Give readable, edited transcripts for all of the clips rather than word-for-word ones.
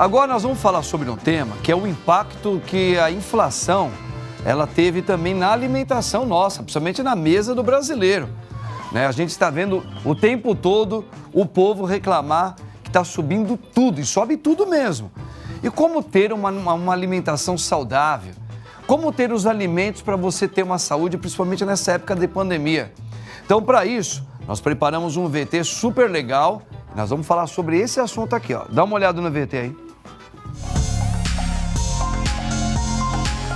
Agora nós vamos falar sobre um tema que é o impacto que a inflação ela teve também na alimentação nossa, principalmente na mesa do brasileiro. Né? A gente está vendo o tempo todo o povo reclamar que está subindo tudo, e sobe tudo mesmo. E como ter uma alimentação saudável? Como ter os alimentos para você ter uma saúde, principalmente nessa época de pandemia? Então, para isso, nós preparamos um VT super legal. Nós vamos falar sobre esse assunto aqui, ó. Dá uma olhada no VT aí.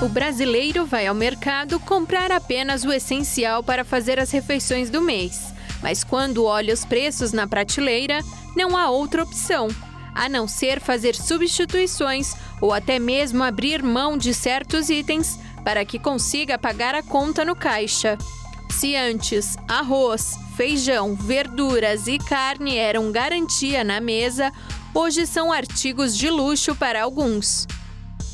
O brasileiro vai ao mercado comprar apenas o essencial para fazer as refeições do mês. Mas quando olha os preços na prateleira, não há outra opção, a não ser fazer substituições ou até mesmo abrir mão de certos itens para que consiga pagar a conta no caixa. Se antes arroz, feijão, verduras e carne eram garantia na mesa, hoje são artigos de luxo para alguns.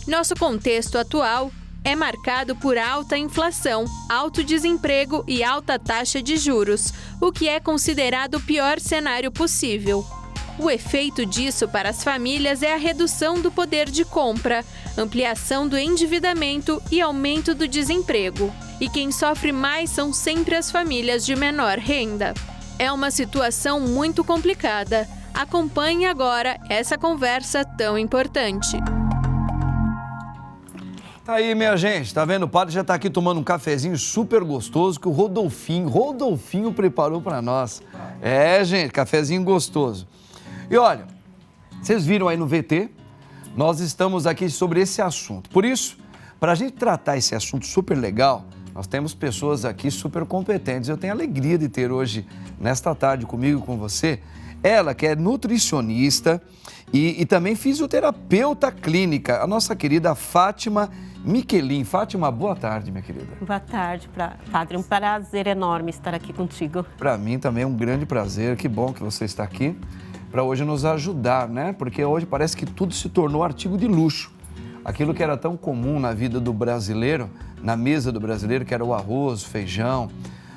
Nosso contexto atual é marcado por alta inflação, alto desemprego e alta taxa de juros, o que é considerado o pior cenário possível. O efeito disso para as famílias é a redução do poder de compra, ampliação do endividamento e aumento do desemprego. E quem sofre mais são sempre as famílias de menor renda. É uma situação muito complicada. Acompanhe agora essa conversa tão importante. Tá aí, minha gente, tá vendo? O padre já tá aqui tomando um cafezinho super gostoso que o Rodolfinho preparou para nós. É, gente, cafezinho gostoso. E olha, vocês viram aí no VT, nós estamos aqui sobre esse assunto. Por isso, para a gente tratar esse assunto super legal, nós temos pessoas aqui super competentes. Eu tenho a alegria de ter hoje, nesta tarde, comigo e com você, ela que é nutricionista e também fisioterapeuta clínica, a nossa querida Fátima Michelin. Fátima, boa tarde, minha querida. Boa tarde, padre. Um prazer enorme estar aqui contigo. Para mim também é um grande prazer. Que bom que você está aqui para hoje nos ajudar, né? Porque hoje parece que tudo se tornou artigo de luxo. Aquilo que era tão comum na vida do brasileiro, na mesa do brasileiro, que era o arroz, o feijão,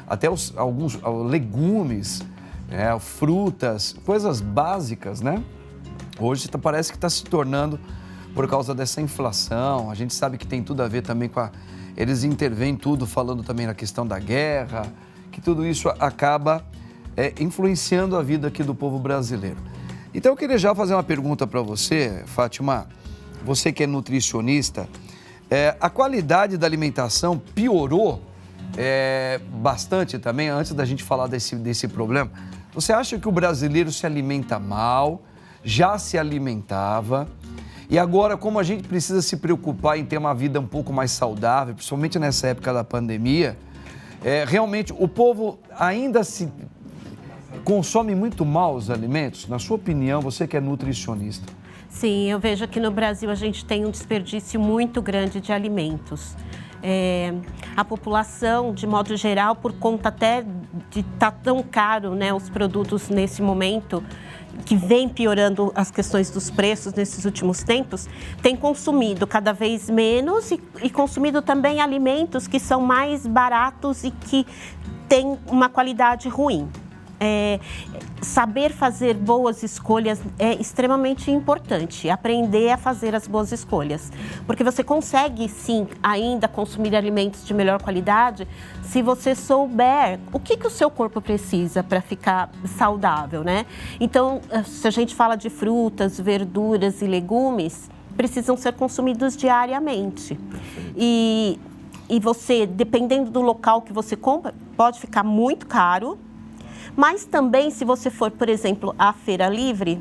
até alguns legumes, frutas, coisas básicas, né? Hoje parece que está se tornando por causa dessa inflação. A gente sabe que tem tudo a ver também com eles intervêm tudo, falando também na questão da guerra, que tudo isso acaba influenciando a vida aqui do povo brasileiro. Então eu queria já fazer uma pergunta para você, Fátima, você que é nutricionista, a qualidade da alimentação piorou bastante também, antes da gente falar desse problema. Você acha que o brasileiro se alimenta mal, já se alimentava, e agora, como a gente precisa se preocupar em ter uma vida um pouco mais saudável, principalmente nessa época da pandemia, realmente o povo ainda se consome muito mal os alimentos? Na sua opinião, você que é nutricionista. Sim, eu vejo que no Brasil a gente tem um desperdício muito grande de alimentos. A população, de modo geral, por conta até de estar tão caro, né, os produtos nesse momento, que vem piorando as questões dos preços nesses últimos tempos, tem consumido cada vez menos e consumido também alimentos que são mais baratos e que têm uma qualidade ruim. Saber fazer boas escolhas é extremamente importante, aprender a fazer as boas escolhas, porque você consegue sim ainda consumir alimentos de melhor qualidade se você souber o que o seu corpo precisa para ficar saudável, né? Então, se a gente fala de frutas, verduras e legumes, precisam ser consumidos diariamente. E você, dependendo do local que você compra, pode ficar muito caro. Mas também, se você for, por exemplo, à Feira Livre,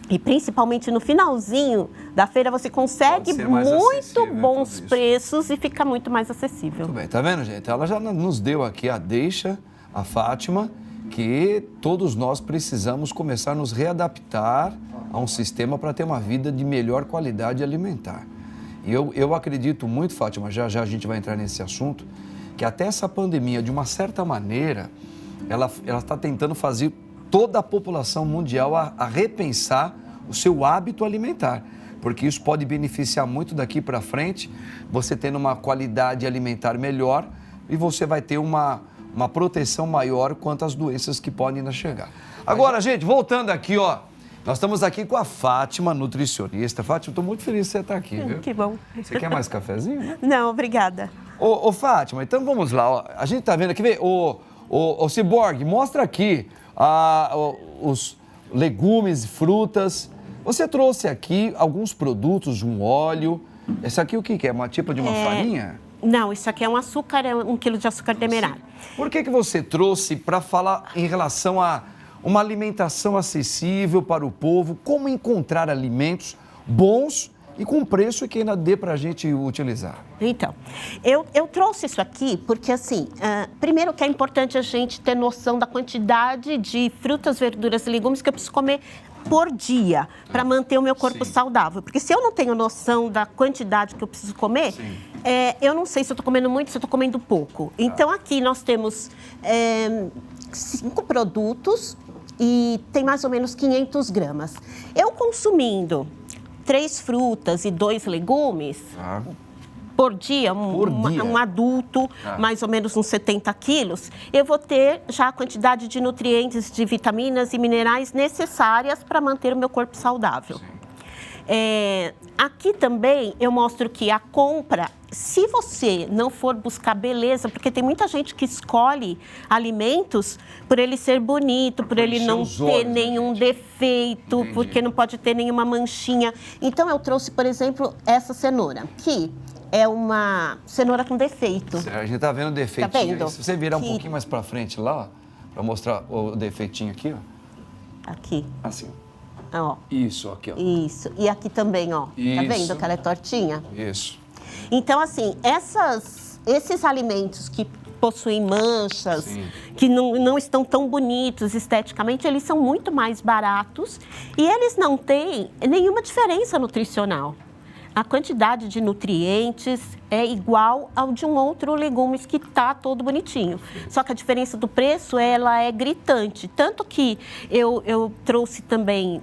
e principalmente no finalzinho da feira, você consegue muito bons preços e fica muito mais acessível. Muito bem, tá vendo, gente? Ela já nos deu aqui a deixa, a Fátima, que todos nós precisamos começar a nos readaptar a um sistema para ter uma vida de melhor qualidade alimentar. E eu acredito muito, Fátima, já a gente vai entrar nesse assunto, que até essa pandemia, de uma certa maneira, ela está tentando fazer toda a população mundial a repensar o seu hábito alimentar, porque isso pode beneficiar muito daqui para frente, você tendo uma qualidade alimentar melhor e você vai ter uma proteção maior quanto às doenças que podem ainda chegar. Agora, gente, voltando aqui, ó, Nós estamos aqui com a Fátima, nutricionista. Fátima, estou muito feliz de você estar aqui, viu? Que bom. Você quer mais cafezinho, né? Não, obrigada. Ô, Fátima, então vamos lá. Ó. A gente tá vendo aqui, ô Ciborgue, mostra aqui os legumes, frutas. Você trouxe aqui alguns produtos, um óleo. Esse aqui o que é? Uma tipo de uma farinha? Não, isso aqui é um açúcar, é 1 quilo de açúcar demerara. Por que você trouxe para falar em relação a uma alimentação acessível para o povo? Como encontrar alimentos bons e com preço que ainda dê para a gente utilizar? Então, eu trouxe isso aqui porque, assim, primeiro que é importante a gente ter noção da quantidade de frutas, verduras e legumes que eu preciso comer por dia para manter o meu corpo saudável. Porque se eu não tenho noção da quantidade que eu preciso comer, eu não sei se eu estou comendo muito, se eu estou comendo pouco. Então, aqui nós temos 5 produtos e tem mais ou menos 500 gramas. Eu consumindo 3 frutas e 2 legumes por dia, um adulto, mais ou menos uns 70 quilos, eu vou ter já a quantidade de nutrientes, de vitaminas e minerais necessárias para manter o meu corpo saudável. Aqui também eu mostro que a compra, se você não for buscar beleza, porque tem muita gente que escolhe alimentos por ele ser bonito, por ele não ter nenhum defeito, porque não pode ter nenhuma manchinha. Então eu trouxe, por exemplo, essa cenoura, que é uma cenoura com defeito. A gente tá vendo o defeitinho. Tá vendo? Aí. Se você virar um pouquinho mais para frente lá, para mostrar o defeitinho aqui, ó. Aqui. Assim. Ó. Isso, aqui, ó. Isso. E aqui também, ó. Isso. Tá vendo que ela é tortinha? Isso. Então, assim, esses alimentos que possuem manchas, que não estão tão bonitos esteticamente, eles são muito mais baratos e eles não têm nenhuma diferença nutricional. A quantidade de nutrientes é igual ao de um outro legumes que está todo bonitinho. Só que a diferença do preço, ela é gritante. Tanto que eu trouxe também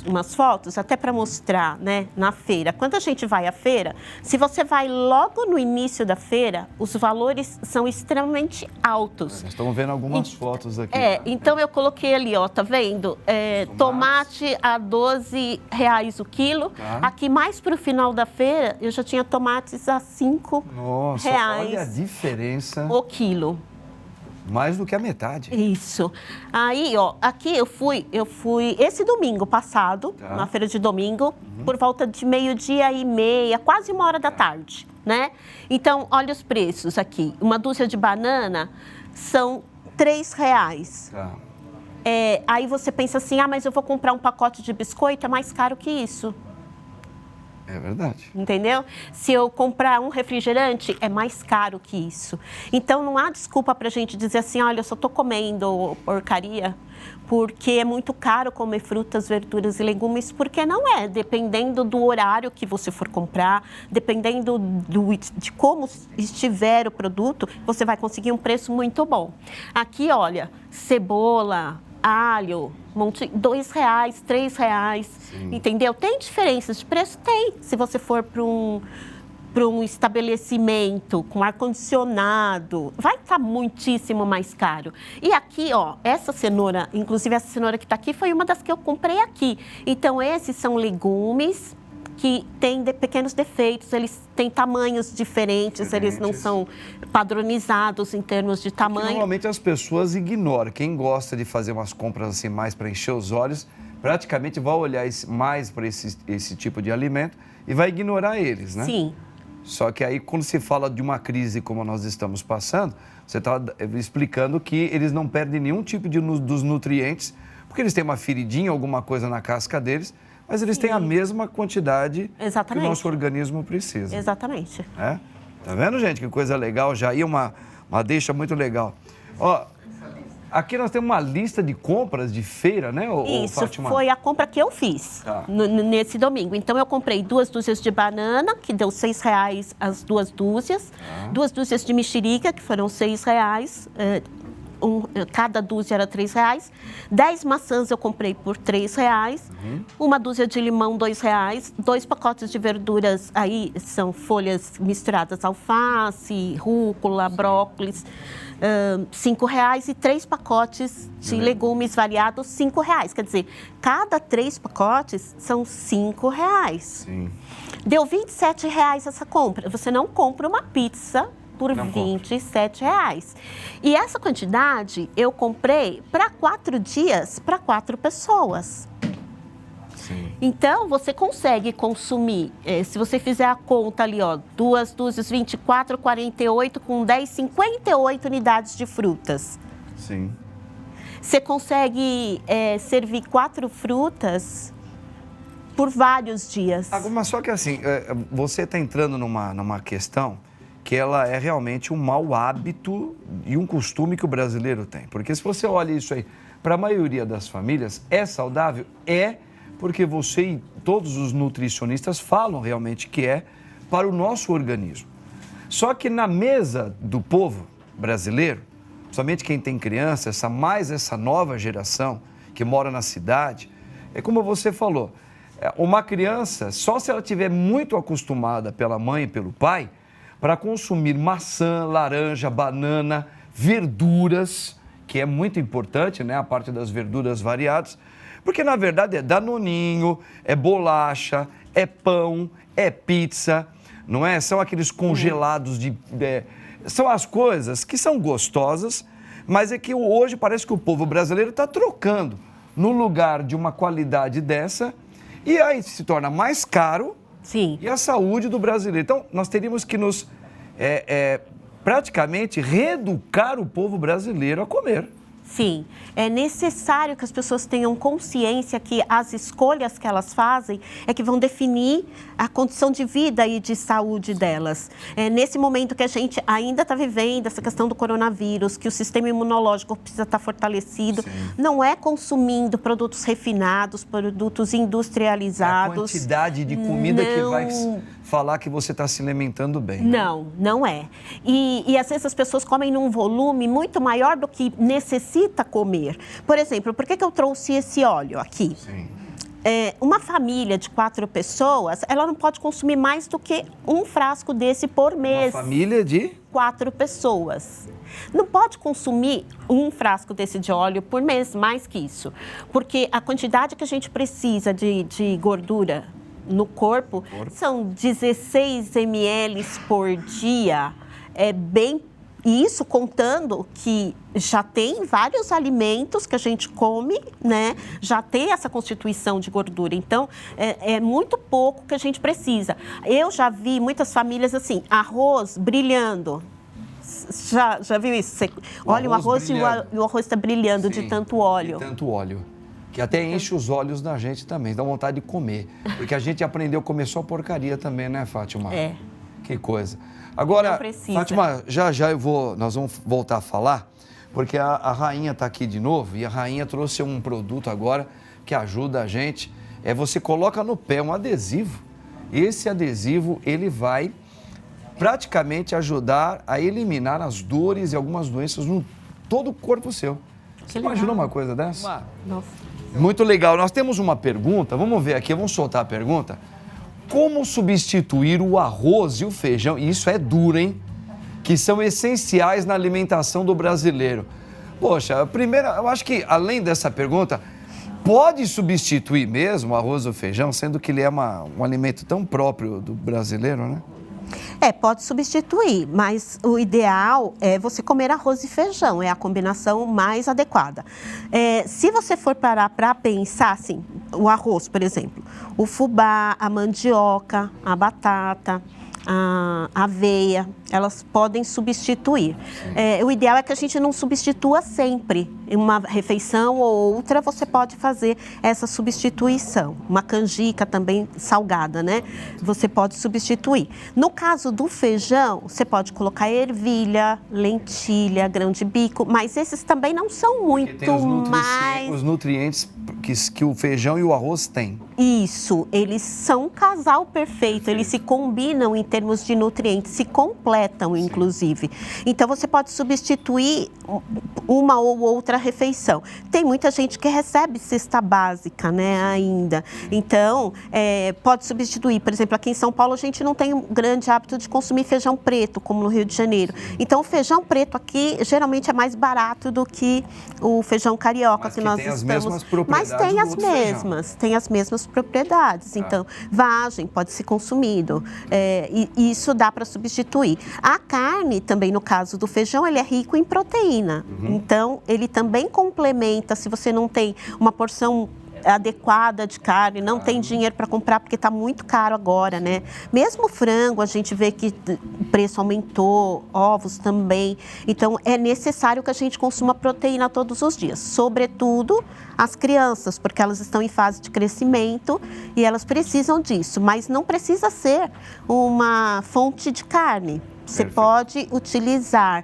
umas fotos, até para mostrar, né, na feira. Quando a gente vai à feira, se você vai logo no início da feira, os valores são extremamente altos. Nós estamos vendo algumas fotos aqui. Então eu coloquei ali, ó, tá vendo? Tomate a R$12 o quilo. Aqui mais para o final da feira, eu já tinha tomates a R$5. Nossa, olha a diferença. O quilo. Mais do que a metade. Isso. Aí, ó, aqui eu fui esse domingo passado, na feira de domingo, por volta de 12:30, quase 1h da tarde, né? Então, olha os preços aqui. Uma dúzia de banana são R$3. Aí você pensa assim, mas eu vou comprar um pacote de biscoito, é mais caro que isso. É verdade. Entendeu? Se eu comprar um refrigerante, é mais caro que isso. Então, não há desculpa para a gente dizer assim, olha, eu só estou comendo porcaria, porque é muito caro comer frutas, verduras e legumes, porque não é. Dependendo do horário que você for comprar, dependendo de como estiver o produto, você vai conseguir um preço muito bom. Aqui, olha, cebola, alho, R$2, R$3, entendeu? Tem diferenças de preço? Tem. Se você for para um estabelecimento com ar-condicionado, vai estar muitíssimo mais caro. E aqui, ó, essa cenoura, inclusive essa cenoura que está aqui, foi uma das que eu comprei aqui. Então, esses são legumes que têm pequenos defeitos, eles têm tamanhos diferentes, eles não são padronizados em termos de tamanho. Que normalmente as pessoas ignoram. Quem gosta de fazer umas compras assim mais para encher os olhos, praticamente vai olhar mais para esse tipo de alimento e vai ignorar eles, né? Sim. Só que aí, quando se fala de uma crise como nós estamos passando, você está explicando que eles não perdem nenhum tipo dos nutrientes, porque eles têm uma feridinha, alguma coisa na casca deles, mas eles têm a mesma quantidade que o nosso organismo precisa. Exatamente. Tá vendo, gente? Que coisa legal. Já ia uma deixa muito legal. Ó, aqui nós temos uma lista de compras de feira, né, Isso, Fátima? foi a compra que eu fiz nesse domingo. Então, eu comprei 2 dúzias de banana, que deu R$6 as 2 dúzias. 2 dúzias de mexerica, que foram R$6. cada dúzia era R$3. 10 maçãs eu comprei por R$3. Uma dúzia de limão, R$2. 2 pacotes de verduras, aí são folhas misturadas, alface, rúcula, brócolis, R$5. E 3 pacotes de legumes variados, R$5. Quer dizer, cada 3 pacotes são R$5. Sim. Deu R$27 essa compra. Você não compra uma pizza por R$27. E essa quantidade eu comprei para 4 dias, para 4 pessoas. Sim. Então, você consegue consumir, se você fizer a conta ali, ó, 2 dúzias, 24, 48, com 10, 58 unidades de frutas. Sim. Você consegue servir 4 frutas por vários dias. Mas só que assim, você está entrando numa questão que ela é realmente um mau hábito e um costume que o brasileiro tem. Porque se você olha isso aí, para a maioria das famílias, é saudável? É, porque você e todos os nutricionistas falam realmente que é para o nosso organismo. Só que na mesa do povo brasileiro, somente quem tem criança, essa nova geração que mora na cidade, é como você falou, uma criança, só se ela estiver muito acostumada pela mãe e pelo pai, para consumir maçã, laranja, banana, verduras, que é muito importante, né? A parte das verduras variadas, porque na verdade é danoninho, é bolacha, é pão, é pizza, não é? São aqueles congelados são as coisas que são gostosas, mas é que hoje parece que o povo brasileiro está trocando no lugar de uma qualidade dessa, e aí se torna mais caro. Sim. E a saúde do brasileiro. Então, nós teríamos que nos praticamente reeducar o povo brasileiro a comer. Sim, é necessário que as pessoas tenham consciência que as escolhas que elas fazem é que vão definir a condição de vida e de saúde delas. Nesse momento que a gente ainda está vivendo essa questão do coronavírus, que o sistema imunológico precisa estar fortalecido, sim, não é consumindo produtos refinados, produtos industrializados. A quantidade de comida que vai falar que você está se alimentando bem. Né? Não é. E às vezes as pessoas comem num volume muito maior do que necessita comer. Por exemplo, por que eu trouxe esse óleo aqui? Sim. Uma família de 4 pessoas, ela não pode consumir mais do que um frasco desse por mês. Uma família de 4 pessoas. Não pode consumir um frasco desse de óleo por mês, mais que isso. Porque a quantidade que a gente precisa de gordura no corpo são 16 ml por dia. É bem. E isso contando que já tem vários alimentos que a gente come, né? Já tem essa constituição de gordura. Então, é muito pouco que a gente precisa. Eu já vi muitas famílias assim, arroz brilhando. Já viu isso? Você olha o arroz e o arroz está brilhando. Sim, de tanto óleo. De tanto óleo. Que até enche os olhos da gente também, dá vontade de comer. Porque a gente aprendeu a comer só porcaria também, né, Fátima? É. Que coisa. Agora, Fátima, já nós vamos voltar a falar, porque a Rainha está aqui de novo e a Rainha trouxe um produto agora que ajuda a gente. Você coloca no pé um adesivo. Esse adesivo, ele vai praticamente ajudar a eliminar as dores e algumas doenças no todo o corpo seu. Você imagina uma coisa dessa? Nossa. Muito legal. Nós temos uma pergunta, vamos ver aqui, vamos soltar a pergunta. Como substituir o arroz e o feijão, e isso é duro, hein? Que são essenciais na alimentação do brasileiro. Poxa, primeiro, eu acho que além dessa pergunta, pode substituir mesmo o arroz ou o feijão, sendo que ele é um alimento tão próprio do brasileiro, né? Pode substituir, mas o ideal é você comer arroz e feijão, é a combinação mais adequada. Se você for parar para pensar, assim, o arroz, por exemplo, o fubá, a mandioca, a batata, a aveia, elas podem substituir. O ideal é que a gente não substitua sempre. Em uma refeição ou outra, você pode fazer essa substituição. Uma canjica também salgada, né? Você pode substituir. No caso do feijão, você pode colocar ervilha, lentilha, grão de bico, mas esses também não são muito mais... Os nutrientes que o feijão e o arroz têm. Isso, eles são um casal perfeito, eles se combinam em termos de nutrientes, se completam, inclusive. Então, você pode substituir uma ou outra refeição. Tem muita gente que recebe cesta básica, né, ainda. Então, pode substituir. Por exemplo, aqui em São Paulo, a gente não tem um grande hábito de consumir feijão preto, como no Rio de Janeiro. Então, o feijão preto aqui, geralmente, é mais barato do que o feijão carioca que nós tem as estamos... mesmas propriedades. Mas tem tem as mesmas propriedades. Então, vagem pode ser consumido. E isso dá para substituir. A carne, também no caso do feijão, ele é rico em proteína. Então, ele também complementa, se você não tem uma porção adequada de carne, não tem dinheiro para comprar porque está muito caro agora, né? Mesmo frango, a gente vê que o preço aumentou, ovos também. Então, é necessário que a gente consuma proteína todos os dias, sobretudo as crianças, porque elas estão em fase de crescimento e elas precisam disso, mas não precisa ser uma fonte de carne. Você pode utilizar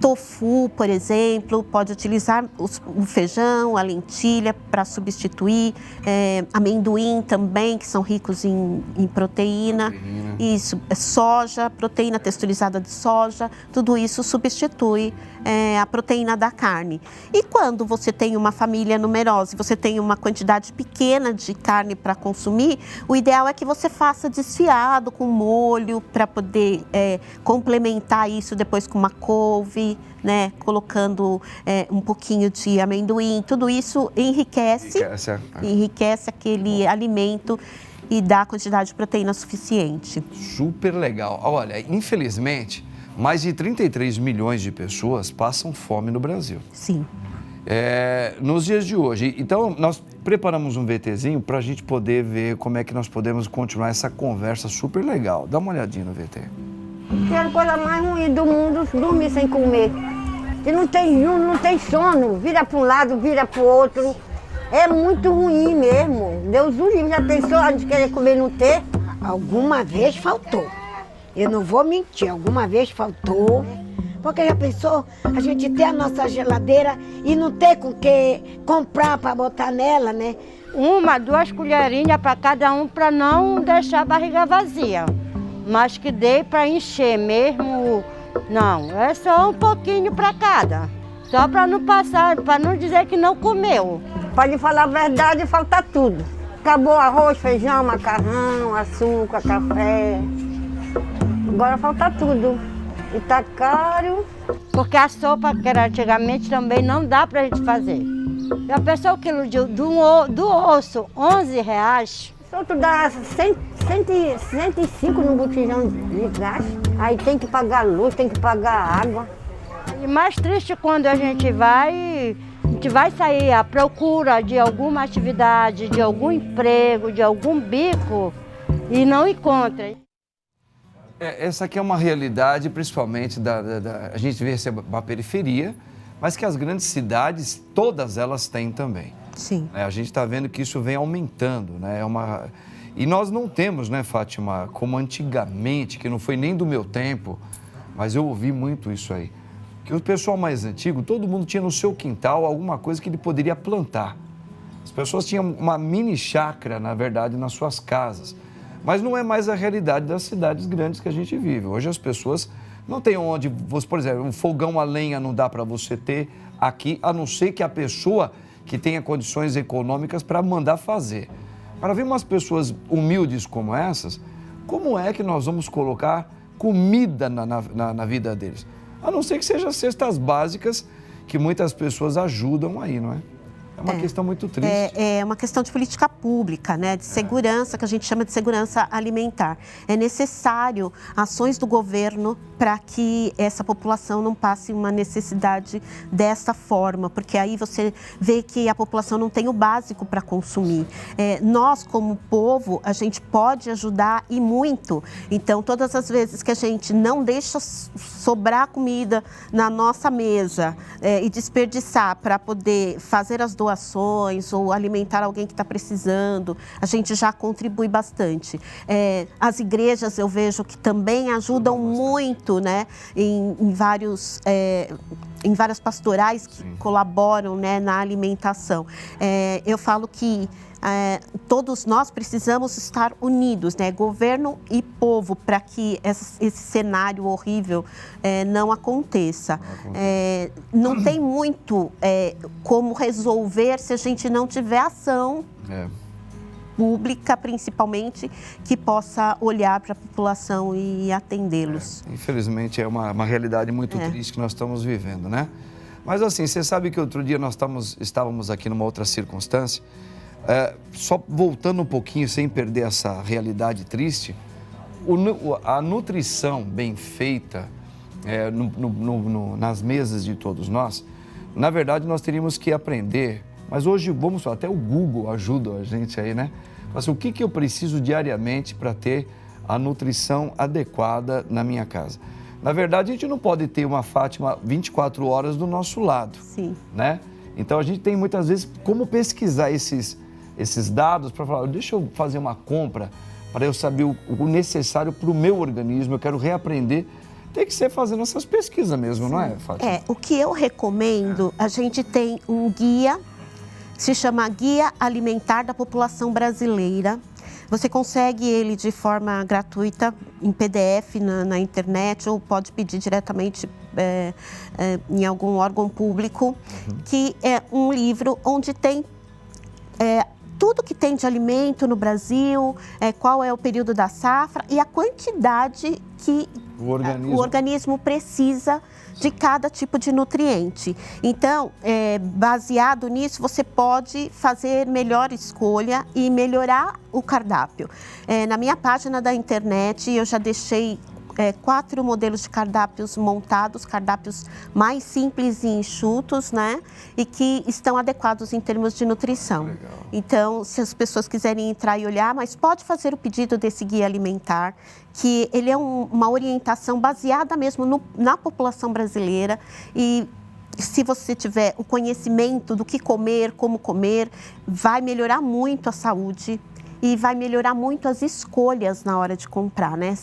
tofu, por exemplo, pode utilizar o feijão, a lentilha para substituir, amendoim também, que são ricos em proteína. Isso, soja, proteína texturizada de soja, tudo isso substitui a proteína da carne. E quando você tem uma família numerosa e você tem uma quantidade pequena de carne para consumir, o ideal é que você faça desfiado com molho para poder complementar isso depois com uma couve, né? Colocando um pouquinho de amendoim. Tudo isso enriquece aquele alimento e dá a quantidade de proteína suficiente. Super legal. Olha, infelizmente, mais de 33 milhões de pessoas passam fome no Brasil. Sim. Nos dias de hoje. Então, nós preparamos um VTzinho para a gente poder ver como é que nós podemos continuar essa conversa super legal. Dá uma olhadinha no VT. Que é a coisa mais ruim do mundo, dormir sem comer. E não tem sono, vira para um lado, vira para o outro. É muito ruim mesmo. Deus o livre, já pensou a gente querer comer e não ter? Alguma vez faltou. Eu não vou mentir, alguma vez faltou. Porque já pensou a gente ter a nossa geladeira e não ter com que comprar para botar nela, né? 1, 2 colherinhas para cada um, para não deixar a barriga vazia. Mas que dê para encher mesmo, não, é só um pouquinho para cada. Só para não passar, para não dizer que não comeu. Pode falar a verdade, falta tudo. Acabou arroz, feijão, macarrão, açúcar, café. Agora falta tudo. E tá caro. Porque a sopa que era antigamente também não dá pra gente fazer. Já pensou o quilo do osso, R$11? Só tu dá 105 no botijão de gás. Aí tem que pagar luz, tem que pagar água. E mais triste quando a gente vai sair à procura de alguma atividade, de algum emprego, de algum bico e não encontra. Essa aqui é uma realidade, principalmente a gente vê uma periferia, mas que as grandes cidades, todas elas têm também. Sim. A gente está vendo que isso vem aumentando, né? E nós não temos, né, Fátima, como antigamente, que não foi nem do meu tempo, mas eu ouvi muito isso aí, que o pessoal mais antigo, todo mundo tinha no seu quintal alguma coisa que ele poderia plantar. As pessoas tinham uma mini chácara, na verdade, nas suas casas. Mas não é mais a realidade das cidades grandes que a gente vive. Hoje as pessoas não têm onde, por exemplo, um fogão a lenha não dá para você ter aqui, a não ser que a pessoa que tenha condições econômicas para mandar fazer. Para ver umas pessoas humildes como essas, como é que nós vamos colocar comida na vida deles? A não ser que sejam cestas básicas que muitas pessoas ajudam aí, não é? É uma questão muito triste. É uma questão de política pública, né? De segurança, que a gente chama de segurança alimentar. É necessário ações do governo para que essa população não passe uma necessidade dessa forma, porque aí você vê que a população não tem o básico para consumir. Nós, como povo, a gente pode ajudar e muito. Então, todas as vezes que a gente não deixa sobrar comida na nossa mesa e desperdiçar para poder fazer as doações ou alimentar alguém que está precisando, a gente já contribui bastante. As igrejas, eu vejo que também ajudam muito, né, em vários em várias pastorais que colaboram, né, na alimentação. Eu falo que todos nós precisamos estar unidos, né, governo e povo, para que esse cenário horrível não aconteça. Não tem muito como resolver se a gente não tiver ação pública, principalmente, que possa olhar para a população e atendê-los. Infelizmente, é uma realidade muito triste que nós estamos vivendo, né? Mas assim, você sabe que outro dia nós estávamos aqui numa outra circunstância, só voltando um pouquinho, sem perder essa realidade triste, a nutrição bem feita nas mesas de todos nós, na verdade, nós teríamos que aprender, mas hoje, até o Google ajuda a gente aí, né? Assim, o que eu preciso diariamente para ter a nutrição adequada na minha casa? Na verdade, a gente não pode ter uma Fátima 24 horas do nosso lado, né? Então, a gente tem muitas vezes como pesquisar esses dados para falar, deixa eu fazer uma compra para eu saber o necessário para o meu organismo, eu quero reaprender. Tem que ser fazendo essas pesquisas mesmo, não é, Fátima? O que eu recomendo, a gente tem um guia, se chama Guia Alimentar da População Brasileira. Você consegue ele de forma gratuita, em PDF, na internet, ou pode pedir diretamente em algum órgão público, que é um livro onde tem tudo que tem de alimento no Brasil, qual é o período da safra e a quantidade que o organismo precisa de cada tipo de nutriente. Então, baseado nisso, você pode fazer melhor escolha e melhorar o cardápio. Na minha página da internet, eu já deixei 4 modelos de cardápios montados, cardápios mais simples e enxutos, né? E que estão adequados em termos de nutrição. Legal. Então, se as pessoas quiserem entrar e olhar, mas pode fazer o pedido desse guia alimentar, que ele é uma orientação baseada mesmo na população brasileira e se você tiver o conhecimento do que comer, como comer, vai melhorar muito a saúde. E vai melhorar muito as escolhas na hora de comprar, né?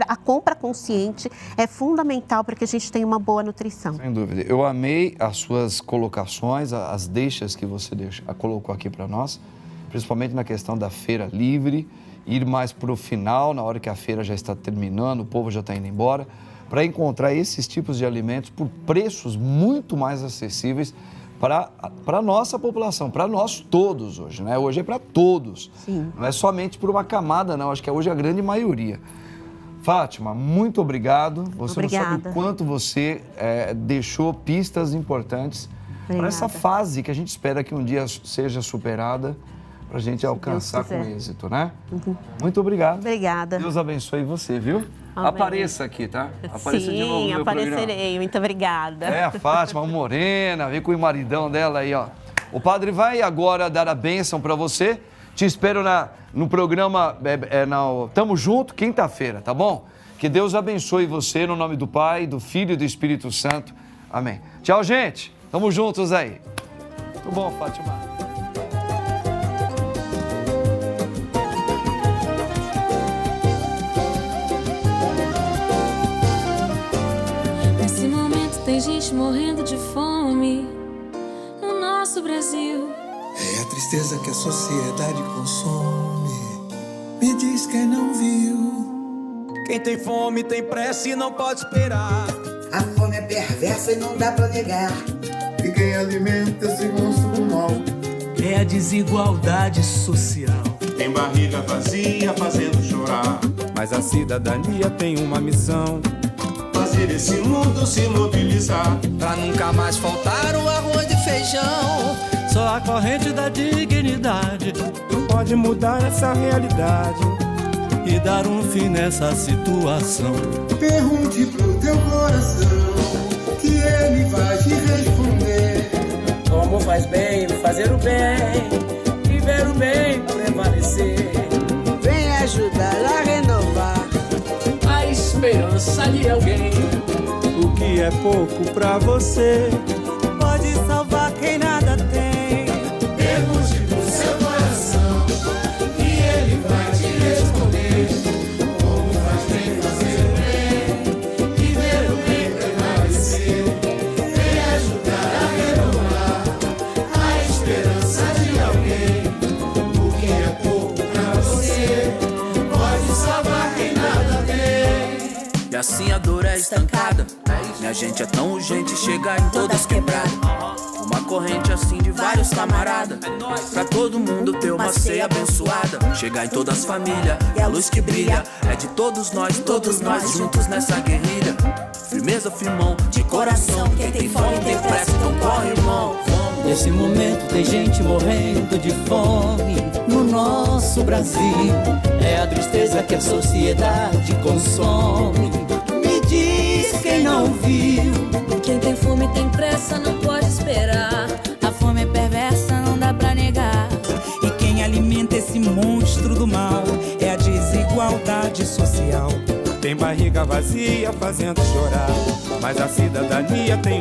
A compra consciente é fundamental para que a gente tenha uma boa nutrição. Sem dúvida. Eu amei as suas colocações, as deixas que você colocou aqui para nós, principalmente na questão da feira livre, ir mais para o final, na hora que a feira já está terminando, o povo já está indo embora, para encontrar esses tipos de alimentos por preços muito mais acessíveis para a nossa população, para nós todos hoje, né? Hoje é para todos, não é somente por uma camada, não, acho que hoje é a grande maioria. Fátima, muito obrigado. Você não sabe o quanto você deixou pistas importantes para essa fase que a gente espera que um dia seja superada, para a gente alcançar com êxito, né? Muito obrigado. Obrigada. Deus abençoe você, viu? Amém. Apareça aqui, tá? Apareça de novo no meu aparecerei. programa. Muito obrigada. A Fátima, morena, vem com o maridão dela aí, ó. O padre vai agora dar a bênção para você. Te espero no programa Tamo Junto, quinta-feira, tá bom? Que Deus abençoe você no nome do Pai, do Filho e do Espírito Santo. Amém. Tchau, gente. Tamo juntos aí. Muito bom, Fátima. Tem gente morrendo de fome no nosso Brasil. É a tristeza que a sociedade consome. Me diz quem não viu. Quem tem fome tem pressa e não pode esperar. A fome é perversa e não dá pra negar. E quem alimenta esse monstro do mal é a desigualdade social. Tem barriga vazia fazendo chorar. Mas a cidadania tem uma missão: fazer esse mundo se mobilizar. Pra nunca mais faltar o arroz e feijão. Só a corrente da dignidade pode mudar essa realidade e dar um fim nessa situação. Pergunte pro teu coração, que ele vai te responder. Como faz bem fazer o bem e ver o bem prevalecer. Vem ajudar a renovar a esperança de alguém. O que é pouco pra você pode salvar quem nada tem. Pergunte pro seu coração, que ele vai te responder. Como faz bem fazer o bem e ver o bem prevalecer. Vem assim a dor é estancada. Minha gente é tão urgente, chegar em todas quebradas. Uma corrente assim de vários camaradas, pra todo mundo ter uma ceia abençoada. Chegar em todas as famílias, e a luz que brilha é de todos nós juntos nessa guerrilha. Firmeza, firmão, de coração. Quem tem fome tem pressa, então corre, irmão. Nesse momento tem gente morrendo de fome no nosso Brasil. É a tristeza que a sociedade consome. Me diz quem não viu. Quem tem fome tem pressa, não pode esperar. A fome é perversa, não dá pra negar. E quem alimenta esse monstro do mal é a desigualdade social. Tem barriga vazia fazendo chorar, mas a cidadania tem